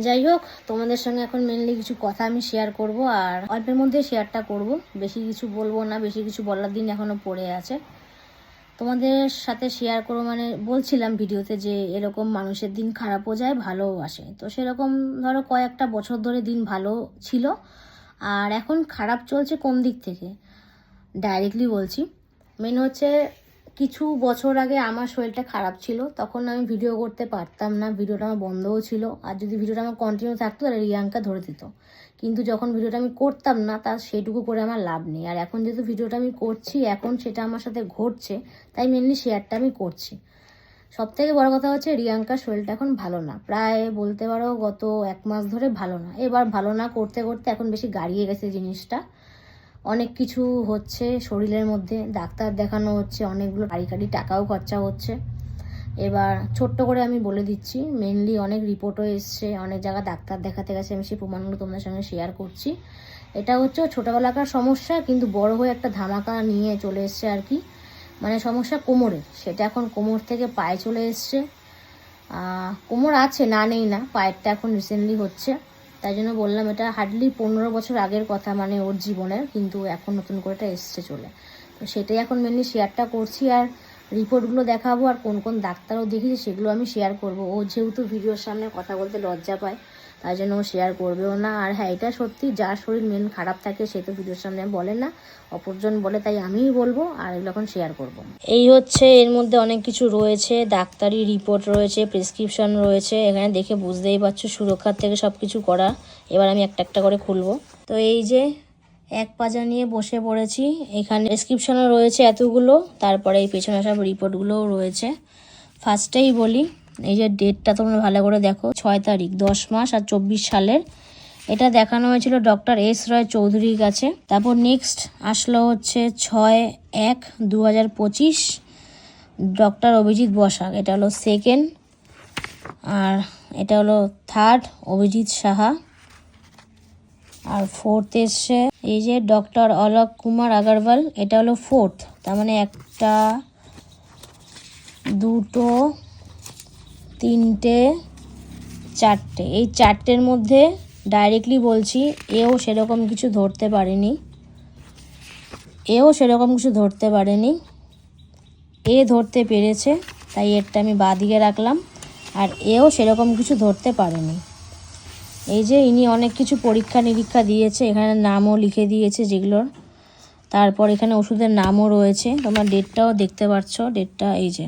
যাই হোক, তোমাদের সঙ্গে এখন মেনলি কিছু কথা আমি শেয়ার করব, আর অল্পের মধ্যে শেয়ারটা করব, বেশি কিছু বলবো না, বেশি কিছু বলার দিন এখনও পড়ে আছে। তোমাদের সাথে শেয়ার করবো মানে বলছিলাম ভিডিওতে যে এরকম মানুষের দিন খারাপও যায় ভালোও আসে, তো সেরকম ধরো কয়েকটা বছর ধরে দিন ভালো ছিল, আর এখন খারাপ চলছে। কোন দিক থেকে ডাইরেক্টলি বলছি, মেন হচ্ছে কিছু বছর আগে আমার শরীরটা খারাপ ছিল, তখন আমি ভিডিও করতে পারতাম না, ভিডিওটা আমার বন্ধও ছিল, আর যদি ভিডিওটা আমার কন্টিনিউ থাকতো তাহলে রিয়াঙ্কা ধরে দিত। কিন্তু যখন ভিডিওটা আমি করতাম না, তার সেইটুকু করে আমার লাভ নেই। আর এখন যেহেতু ভিডিওটা আমি করছি, এখন সেটা আমার সাথে ঘটছে, তাই মেনলি শেয়ারটা আমি করছি। সব থেকে বড় কথা হচ্ছে রিয়াঙ্কার শরীরটা এখন ভালো না, প্রায় বলতে পারো গত 1 মাস ধরে ভালো না। এবার ভালো না করতে করতে এখন বেশি গাড়িয়ে গেছে জিনিসটা, অনেক কিছু হচ্ছে শরীরের মধ্যে, ডাক্তার দেখানো হচ্ছে, অনেকগুলো কাড়ি টাকাও খরচা হচ্ছে। এবার ছোট্ট করে আমি বলে দিচ্ছি, মেনলি অনেক রিপোর্টও এসছে, অনেক জায়গায় ডাক্তার দেখাতে গেছে, আমি সেই প্রমাণগুলো তোমাদের সঙ্গে শেয়ার করছি। এটা হচ্ছে ছোটোবেলাকার সমস্যা, কিন্তু বড় হয়ে একটা ধামাকা নিয়ে চলে এসছে আর কি। মানে সমস্যা কোমরের, সেটা এখন কোমর থেকে পায়ে চলে এসছে। কোমর আছে, না নেই না, পায়েরটা এখন রিসেন্টলি হচ্ছে, তাই জন্য বললাম এটা হার্ডলি 15 বছর আগের কথা, মানে ওর জীবনের, কিন্তু এখন নতুন করে এটা এসছে চলে। তো সেটাই এখন মেনলি শেয়ারটা করছি, আর রিপোর্টগুলো দেখাবো, আর কোন কোন ডাক্তারও দেখিয়েছে সেগুলো আমি শেয়ার করব। ও যেহেতু ভিডিওর সামনে কথা বলতে লজ্জা পায়, তাই জন্য ও শেয়ার করবেও না। আর হ্যাঁ, এটা সত্যি, যার শরীর মেন খারাপ থাকে সে তো ভিডিওর সামনে বলে না, অপরজন বলে, তাই আমিই বলবো, আর এগুলো এখন শেয়ার করব। এই হচ্ছে, এর মধ্যে অনেক কিছু রয়েছে, ডাক্তারি রিপোর্ট রয়েছে, প্রেসক্রিপশন রয়েছে, এখানে দেখে বুঝতেই পারছো সুরক্ষার থেকে সব কিছু করা। এবার আমি একটা একটা করে খুলবো। তো এই যে এক পাজা নিয়ে বসে পড়েছি, এখানে প্রেসক্রিপশনও রয়েছে এতগুলো, তারপরে এই পেছনে সব রিপোর্টগুলোও রয়েছে। ফার্স্টেই বলি, এই যে ডেটটা তোমরা ভালো করে দেখো, 6 তারিখ 10 মাস আর 24 সালের। এটা দেখানো হয়েছিল ডক্টর এস রয় চৌধুরীর কাছে। তারপর নেক্সট আসলো হচ্ছে 6/1/2025, ডক্টর অভিজিৎ বসাক, এটা হলো সেকেন্ড। আর এটা হলো থার্ড, অভিজিৎ সাহা। আর ফোর্থ এসছে এই যে ডক্টর অলোক কুমার আগরওয়াল, এটা হলো ফোর্থ। তার মানে 1, 2, 3, 4, এই 4টের মধ্যে ডাইরেক্টলি বলছি এও সেরকম কিছু ধরতে পারেনি, এ ধরতে পেরেছে, তাই এরটা আমি বাদিকে রাখলাম। আর এও সেরকম কিছু ধরতে পারেনি। এই যে ইনি অনেক কিছু পরীক্ষা নিরীক্ষা দিয়েছে, এখানে নামও লিখে দিয়েছে যেগুলোর। তারপর এখানে ওষুধের নামও রয়েছে, তোমরা ডেটটাও দেখতে পাচ্ছ, ডেটটা এই যে